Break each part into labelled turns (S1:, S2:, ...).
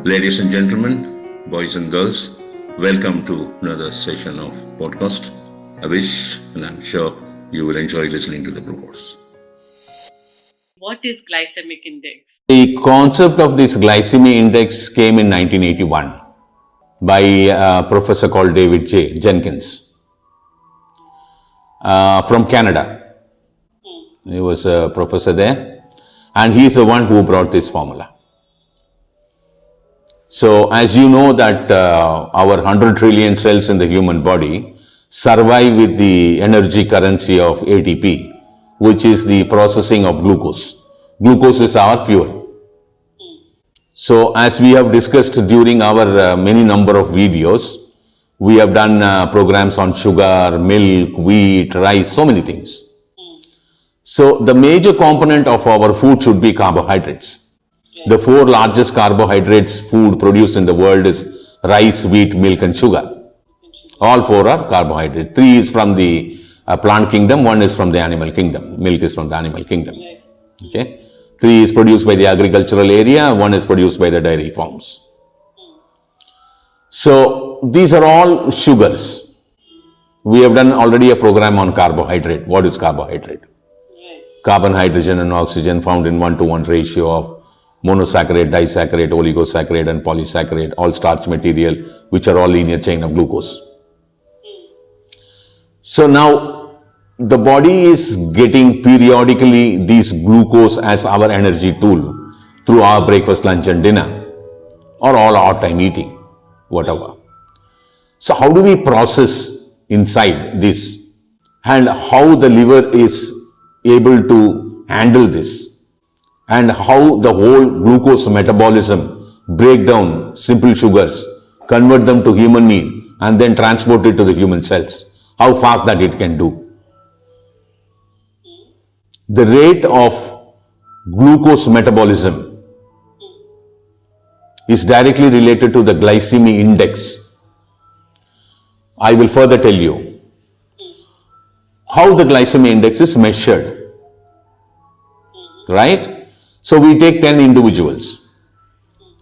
S1: Ladies and gentlemen, boys and girls, welcome to another session of podcast. I wish and I'm sure you will enjoy listening to the broadcast.
S2: What is glycemic index?
S3: The concept of this glycemic index came in 1981 by a professor called David J. Jenkins from Canada. He was a professor there, and he's the one who brought this formula. So, as you know that our 100 trillion cells in the human body survive with the energy currency of ATP, which is the processing of glucose. Glucose is our fuel. So, as we have discussed during our many number of videos, we have done programs on sugar, milk, wheat, rice, so many things. So, the major component of our food should be carbohydrates. The four largest carbohydrates food produced in the world is rice, wheat, milk and sugar. All four are carbohydrates. Three is from the plant kingdom, one is from the animal kingdom. Milk is from the animal kingdom. Okay. Three is produced by the agricultural area, one is produced by the dairy farms. So, these are all sugars. We have done already a program on carbohydrate. What is carbohydrate? Carbon, hydrogen and oxygen found in 1:1 ratio of monosaccharide, disaccharide, oligosaccharide and polysaccharide, all starch material, which are all linear chain of glucose. So now the body is getting periodically these glucose as our energy tool through our breakfast, lunch and dinner, or all odd time eating, whatever. So how do we process inside this, and how the liver is able to handle this? And how the whole glucose metabolism break down simple sugars, convert them to human meal and then transport it to the human cells. How fast that it can do. The rate of glucose metabolism is directly related to the glycemic index. I will further tell you how the glycemic index is measured. Right? So, we take 10 individuals,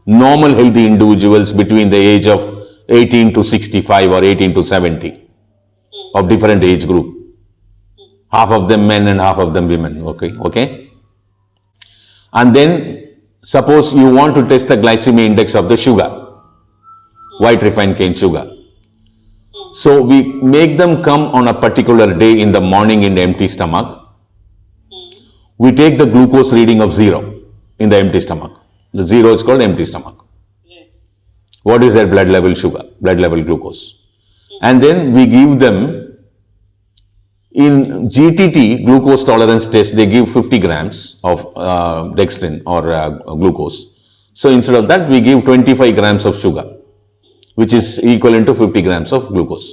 S3: normal healthy individuals between the age of 18 to 65 or 18 to 70 of different age group. Half of them men and half of them women, okay? And then, suppose you want to test the glycemic index of the sugar, white refined cane sugar. So, we make them come on a particular day in the morning in the empty stomach. We take the glucose reading of 0 in the empty stomach. The 0 is called empty stomach. What is their blood level sugar, blood level glucose? And then we give them, in GTT, glucose tolerance test, they give 50 grams of dextrin or glucose. So instead of that, we give 25 grams of sugar, which is equivalent to 50 grams of glucose,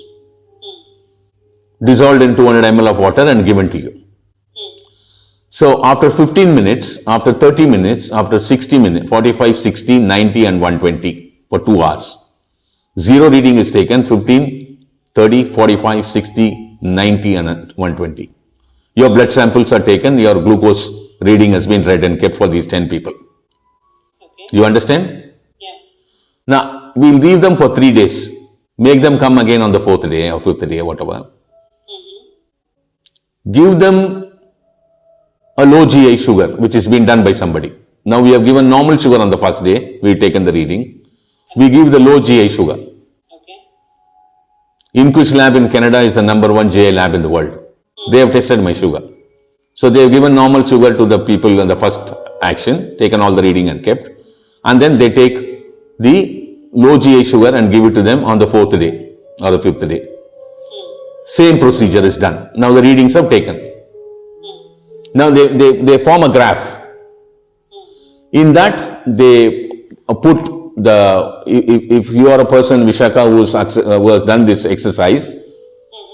S3: dissolved in 200 ml of water and given to you. So, after 15 minutes, after 30 minutes, after 60 minutes, 45, 60, 90 and 120 for 2 hours. 0 reading is taken, 15, 30, 45, 60, 90 and 120. Your blood samples are taken, your glucose reading has been read and kept for these 10 people.
S2: Okay.
S3: You understand?
S2: Yeah.
S3: Now, we'll leave them for 3 days. Make them come again on the 4th day or 5th day or whatever. Give them a low GI sugar, which is being done by somebody. Now we have given normal sugar on the first day, we've taken the reading. We give the low GI sugar.
S2: Okay.
S3: Inquis lab in Canada is the #1 GI lab in the world. They have tested my sugar. So they have given normal sugar to the people in the first action, taken all the reading and kept. And then they take the low GI sugar and give it to them on the 4th day or the 5th day. Same procedure is done. Now the readings are taken. Now they form a graph. In that they put the, if you are a person, Vishaka, who has done this exercise,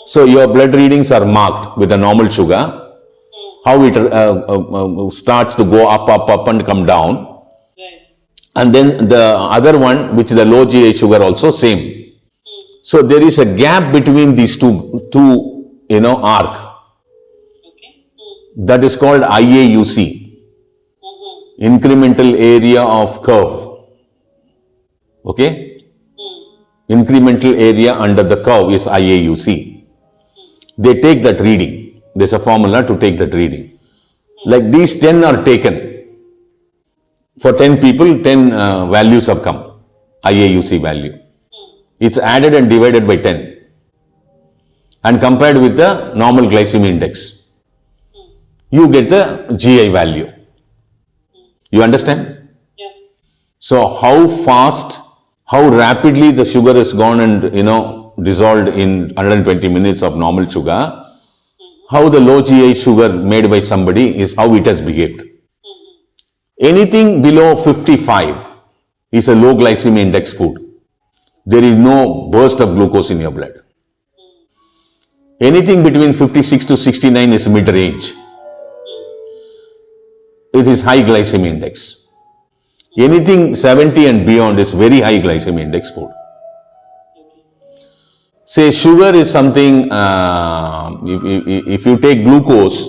S3: so your blood readings are marked with the normal sugar, how it starts to go up and come down. And then the other one, which is the low GI sugar, also same. So there is a gap between these two arc. That is called IAUC, incremental area of curve. Okay? Incremental area under the curve is IAUC. They take that reading. There's a formula to take that reading. Like these 10 are taken. For 10 people, 10 values have come. IAUC value. It's added and divided by 10. And compared with the normal glycemic index. You get the GI value. You understand?
S2: Yeah.
S3: So how fast, how rapidly the sugar is gone and dissolved in 120 minutes of normal sugar, how the low GI sugar made by somebody is how it has behaved. Anything below 55 is a low glycemic index food. There is no burst of glucose in your blood. Anything between 56 to 69 is mid-range. It is high glycemic index. Anything 70 and beyond is very high glycemic index food. Say sugar is something, if you take glucose,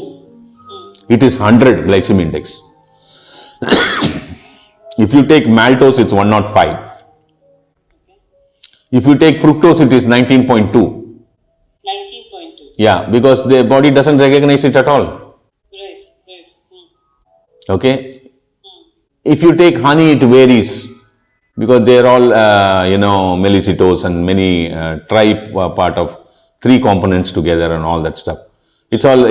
S3: it is 100 glycemic index. If you take maltose, it's 105. If you take fructose, it is 19.2.
S2: 19.2.
S3: Yeah, because the body doesn't recognize it at all.
S2: Right.
S3: Okay? If you take honey, it varies because they are all, melissitose and many part of 3 components together and all that stuff. It's all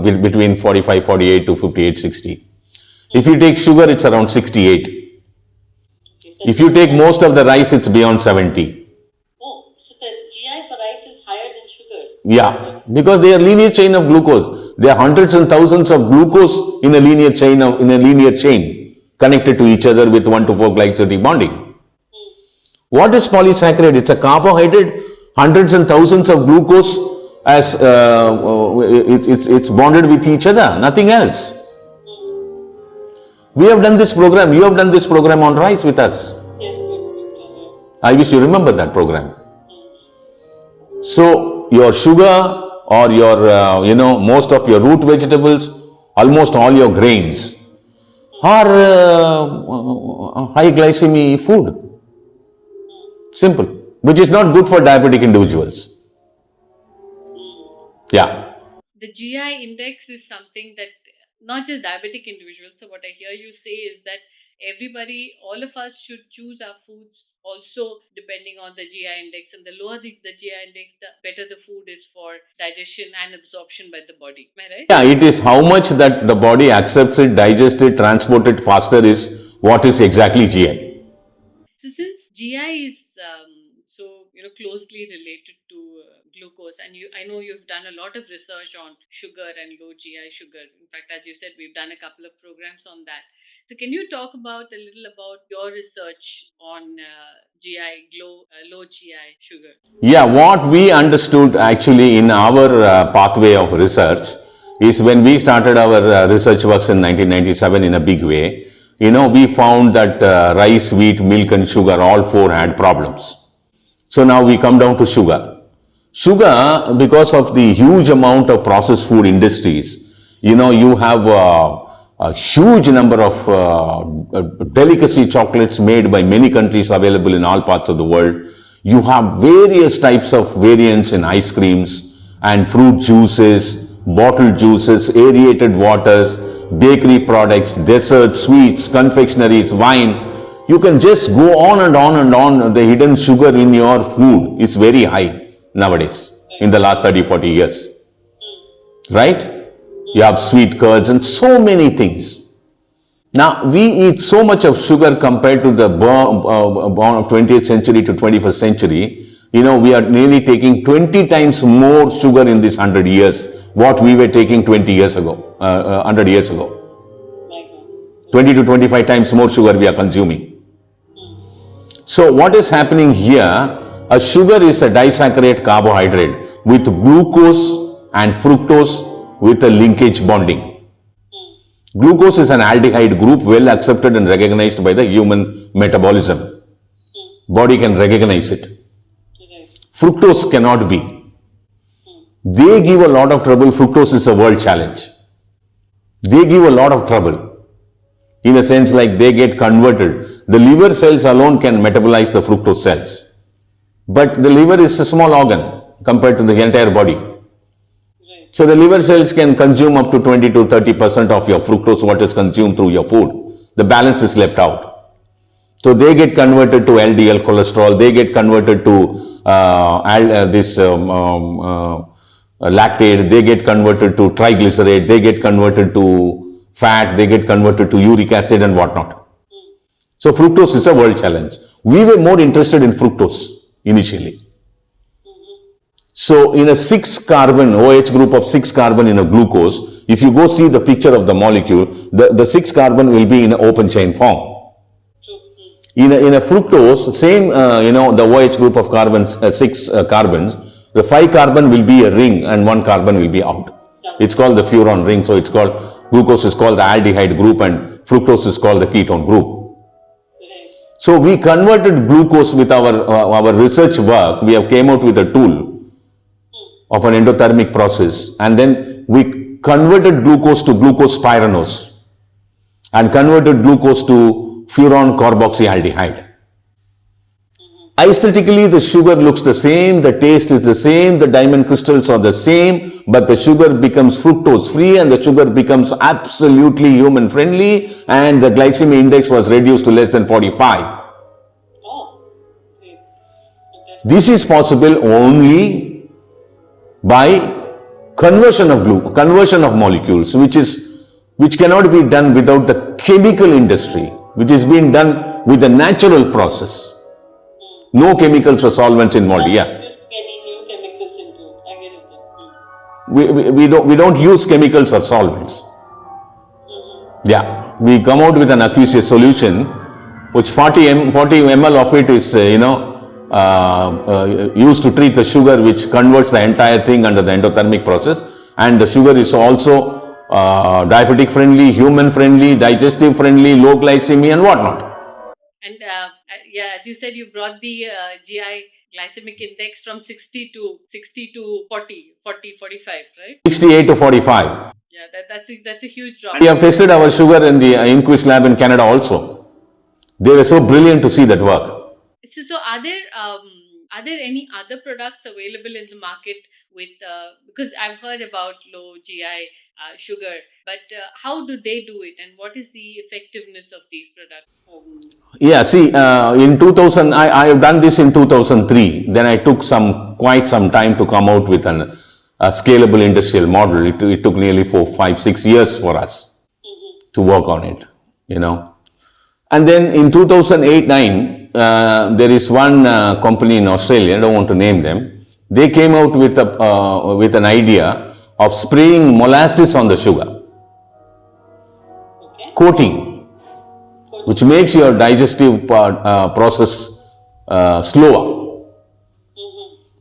S3: between 45, 48 to 58, 60. If you take sugar, it's around 68. If you take most of the rice, it's beyond 70.
S2: Oh, so the GI for rice is higher than sugar.
S3: Yeah, because they are linear chain of glucose. There are hundreds and thousands of glucose in a linear chain connected to each other with 1 to 4 glycosidic bonding. What is polysaccharide? It's a carbohydrate, hundreds and thousands of glucose as it's bonded with each other, nothing else. We have done this program. You have done this program on rice with us.
S2: Yes.
S3: I wish you remember that program. So your sugar or your, most of your root vegetables, almost all your grains are high glycemic food. Simple. Which is not good for diabetic individuals. Yeah.
S2: The GI index is something that not just diabetic individuals. So what I hear you say is that everybody, all of us should choose our foods also depending on the GI index, and the lower the GI index, the better the food is for digestion and absorption by the body. Am I right?
S3: Yeah, it is how much that the body accepts it, digests it, transports it faster is what is exactly GI.
S2: So since GI is closely related to glucose, and I know you've done a lot of research on sugar and low GI sugar. In fact, as you said, we've done a couple of programs on that. So can you talk a little about your research on low GI sugar?
S3: Yeah, what we understood actually in our pathway of research is when we started our research works in 1997 in a big way, we found that rice, wheat, milk and sugar, all 4 had problems. So now we come down to sugar. Sugar, because of the huge amount of processed food industries, you have a huge number of delicacy chocolates made by many countries available in all parts of the world. You have various types of variants in ice creams and fruit juices, bottled juices, aerated waters, bakery products, desserts, sweets, confectionaries, wine. You can just go on and on and on. The hidden sugar in your food is very high nowadays in the last 30-40 years. Right? You have sweet curds and so many things. Now, we eat so much of sugar compared to the born of 20th century to 21st century. We are nearly taking 20 times more sugar in this 100 years what we were taking 20 years ago, 100 years ago. 20 to 25 times more sugar we are consuming. So what is happening here? A sugar is a disaccharide carbohydrate with glucose and fructose with a linkage bonding. Glucose is an aldehyde group well accepted and recognized by the human metabolism. Body can recognize it. Fructose cannot be. They give a lot of trouble. Fructose is a world challenge. They give a lot of trouble. in a sense like they get converted. The liver cells alone can metabolize the fructose cells. But the liver is a small organ compared to the entire body. So the liver cells can consume up to 20 to 30% of your fructose, what is consumed through your food. The balance is left out. So they get converted to LDL cholesterol, they get converted to lactate, they get converted to triglyceride, they get converted to fat, they get converted to uric acid and whatnot. So fructose is a world challenge. We were more interested in fructose initially. So in a 6 carbon, OH group of 6 carbon in a glucose, if you go see the picture of the molecule, the 6 carbon will be in an open chain form. In a fructose, same, the OH group of carbons, 6 carbons, the 5 carbon will be a ring and 1 carbon will be out. It's called the furon ring. So it's called, glucose is called the aldehyde group and fructose is called the ketone group. So we converted glucose with our research work. We have came out with a tool of an endothermic process, and then we converted glucose to glucose pyranose and converted glucose to furon carboxyaldehyde. Aesthetically, the sugar looks the same, the taste is the same, the diamond crystals are the same, but the sugar becomes fructose free and the sugar becomes absolutely human friendly, and the glycemic index was reduced to less than 45. This is possible only by conversion of molecules, which cannot be done without the chemical industry, which is being done with the natural process. No chemicals or solvents involved. Yeah.
S2: Any new chemicals into it. I get it.
S3: We don't use chemicals or solvents. Yeah. We come out with an aqueous solution, which 40 ml of it is, used to treat the sugar, which converts the entire thing under the endothermic process, and the sugar is also diabetic friendly, human friendly, digestive friendly, low glycemia and whatnot.
S2: And as you said, you brought the GI glycemic index from 60 to 40, 45, right?
S3: 68 to 45.
S2: Yeah, that's a huge drop.
S3: We have tested our sugar in the Inquis lab in Canada also. They were so brilliant to see that work.
S2: So are there any other products available in the market with because I've heard about low GI sugar, but how do they do it, and what is the effectiveness of these products?
S3: Yeah, see, in 2000, I have done this in 2003. Then I took quite some time to come out with a scalable industrial model. It took nearly 4, 5, 6 years for us to work on it, And then in 2008-9, there is one company in Australia, I don't want to name them. They came out with an idea of spraying molasses on the sugar. Coating, which makes your digestive process slower,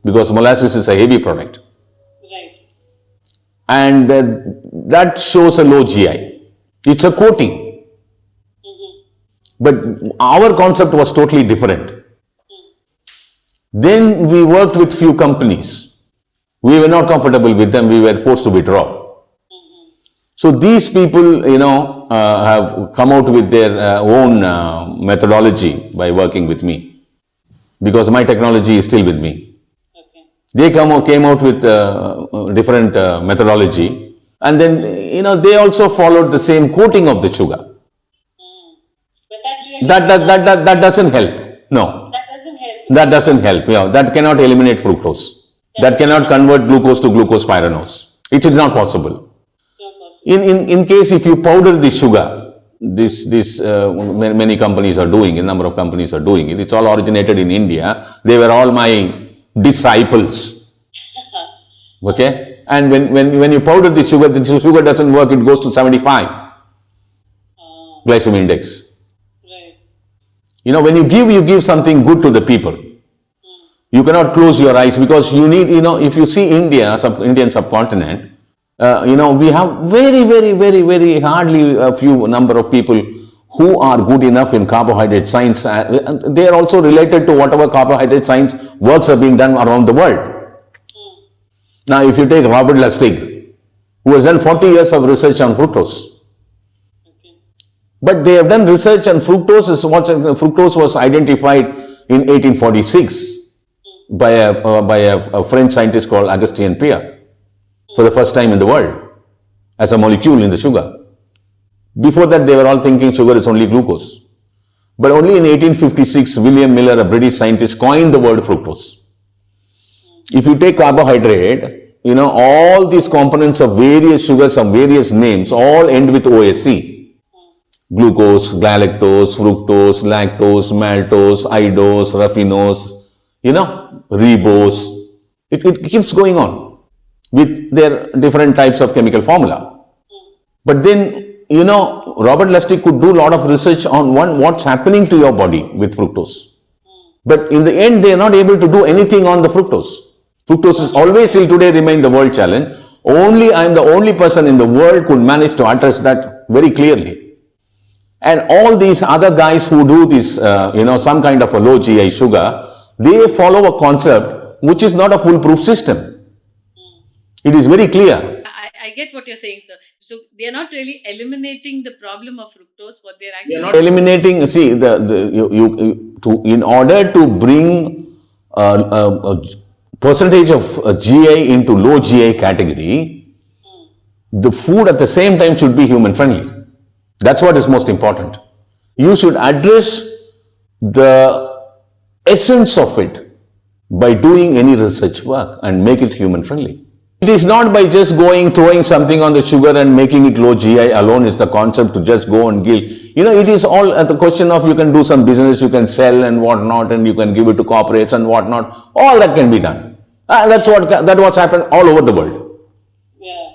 S3: because molasses is a heavy product.
S2: Right.
S3: And that shows a low GI. It's a coating. But our concept was totally different. Then we worked with few companies. We were not comfortable with them. We were forced to withdraw. So these people, have come out with their own methodology by working with me, because my technology is still with me.
S2: Okay.
S3: They came out with different methodology, and then they also followed the same coating of the sugar.
S2: But
S3: that doesn't help. No.
S2: That doesn't help.
S3: That doesn't help. Yeah, that cannot eliminate fructose. That cannot convert glucose to glucose pyranose. It is not possible. In case if you powder the sugar, many companies are doing, a number of companies are doing it. It's all originated in India. They were all my disciples. Okay? And when you powder the sugar doesn't work, it goes to 75 glycemic index. When you give something good to the people. You cannot close your eyes, because you need, if you see Indian subcontinent, we have very, very, very, very hardly a few number of people who are good enough in carbohydrate science. They are also related to whatever carbohydrate science works are being done around the world. Now, if you take Robert Lustig, who has done 40 years of research on fructose, But they have done research, and fructose was identified in 1846 by a French scientist called Augustin Pierre for the first time in the world as a molecule in the sugar. Before that, they were all thinking sugar is only glucose. But only in 1856, William Miller, a British scientist, coined the word fructose. If you take carbohydrate, all these components of various sugars, some various names, all end with OSC. Glucose, galactose, fructose, lactose, maltose, idose, raffinose, ribose. It keeps going on with their different types of chemical formula. But then, Robert Lustig could do a lot of research on what's happening to your body with fructose. But in the end, they are not able to do anything on the fructose. Fructose is always till today remain the world challenge. I am the only person in the world could manage to address that very clearly. And all these other guys who do this, some kind of a low GI sugar, they follow a concept which is not a foolproof system. It is very clear.
S2: I get what you're saying, sir. So they are not really eliminating the problem of fructose. What they're actually
S3: not eliminating. See, in order to bring a percentage of GI into low GI category, the food at the same time should be human friendly. That's what is most important. You should address the essence of it by doing any research work and make it human friendly. It is not by just throwing something on the sugar and making it low GI alone is the concept to just go and gill. It is all at the question of you can do some business, you can sell and whatnot, and you can give it to corporates and whatnot. All that can be done. That's what's happened all over the world.
S2: Yeah.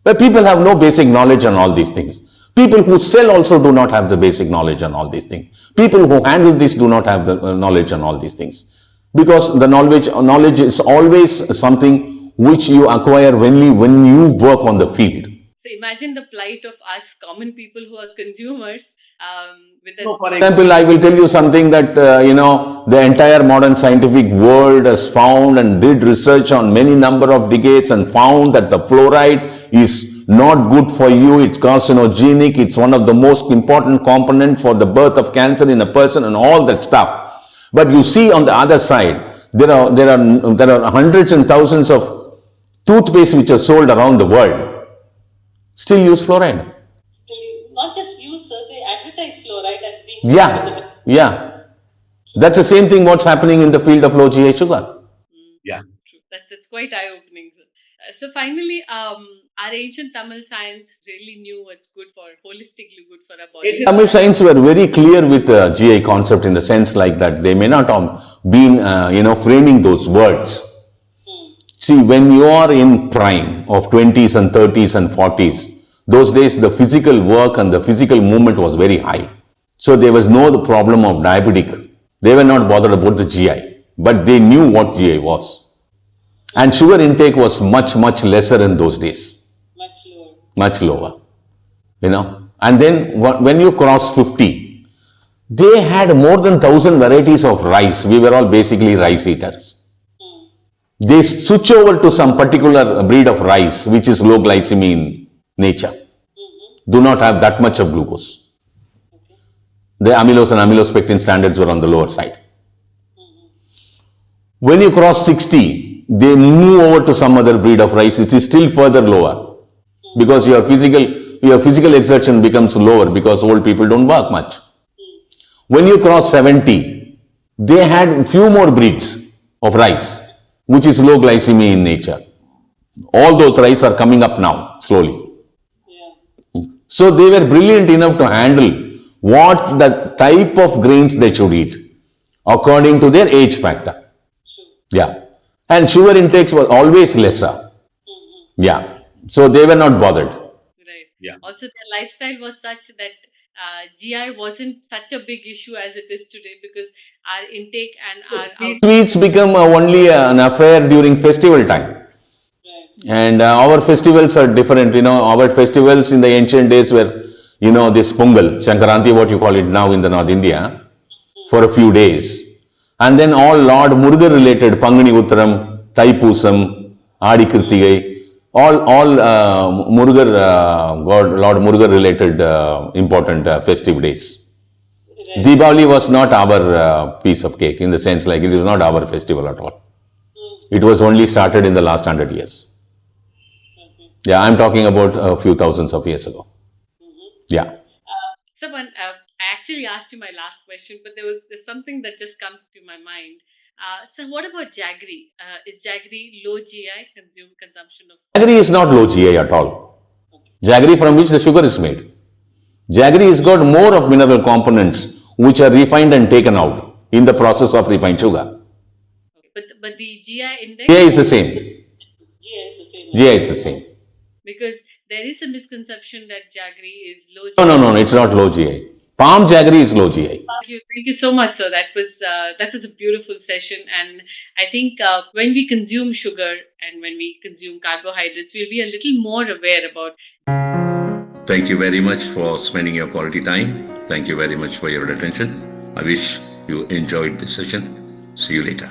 S3: But people have no basic knowledge on all these things. People who sell also do not have the basic knowledge on all these things. People who handle this do not have the knowledge on all these things. Because the knowledge is always something which you acquire when you work on the field.
S2: So imagine the plight of us common people who are consumers.
S3: For example, I will tell you something that, the entire modern scientific world has found and did research on many number of decades and found that the fluoride is not good for you, it's carcinogenic, it's one of the most important components for the birth of cancer in a person and all that stuff. But you see on the other side, there are hundreds and thousands of toothpaste which are sold around the world. Still use fluoride.
S2: Not just use, sir, they advertise fluoride as being...
S3: Yeah. That's the same thing what's happening in the field of low GI sugar.
S2: Yeah. True. That's quite eye-opening, sir. So finally, our ancient Tamil science really knew what's good for, holistically good for our body.
S3: Tamil science were very clear with the GI concept in the sense like that. They may not have been, framing those words. See, when you are in prime of 20s and 30s and 40s, those days the physical work and the physical movement was very high. So there was no problem of diabetic. They were not bothered about the GI, but they knew what GI was. And sugar intake was much, much lesser in those days. Much lower. And then when you cross 50, they had more than 1,000 varieties of rice. We were all basically rice eaters. They switch over to some particular breed of rice, which is low glycemic in nature. Do not have that much of glucose. The amylose and amylosepectin standards were on the lower side. When you cross 60, they move over to some other breed of rice, which is still further lower. Because your physical exertion becomes lower because old people don't work much. When you cross 70, they had few more breeds of rice, which is low glycemic in nature. All those rice are coming up now, slowly. So they were brilliant enough to handle what the type of grains they should eat according to their age factor. Yeah. And sugar intakes was always lesser. Yeah. So they were not bothered.
S2: Right. Yeah. Also, their lifestyle was such that GI wasn't such a big issue as it is today because our intake and
S3: sweets become only an affair during festival time. Right. And our festivals are different. Our festivals in the ancient days were, this Pongal, Shankaranti, what you call it now in the North India, for a few days. And then all Lord Murugan related, Pangani Uttaram, Thaipusam, Adi Kirtigai, all Murugar, Lord Murugar related important festive days.
S2: Right.
S3: Diwali was not our piece of cake, in the sense like it was not our festival at all. It was only started in the last 100 years. Yeah, I'm talking about a few thousands of years ago. Yeah.
S2: Someone, I actually asked you my last question, but there's something that just comes to my mind. So what about jaggery? Is jaggery low GI consumption of?
S3: Jaggery is not low GI at all. Jaggery from which the sugar is made. Jaggery has got more of mineral components which are refined and taken out in the process of refined sugar.
S2: Okay. But the GI index.
S3: GI is the same.
S2: GI is the same.
S3: GI is the same.
S2: Because there is a misconception that jaggery is low GI.
S3: No, it's not low GI. Palm jaggery is low GI.
S2: Thank you so much, sir. That was a beautiful session, and I think when we consume sugar and when we consume carbohydrates, we'll be a little more aware about.
S1: Thank you very much for spending your quality time. Thank you very much for your attention. I wish you enjoyed this session. See you later.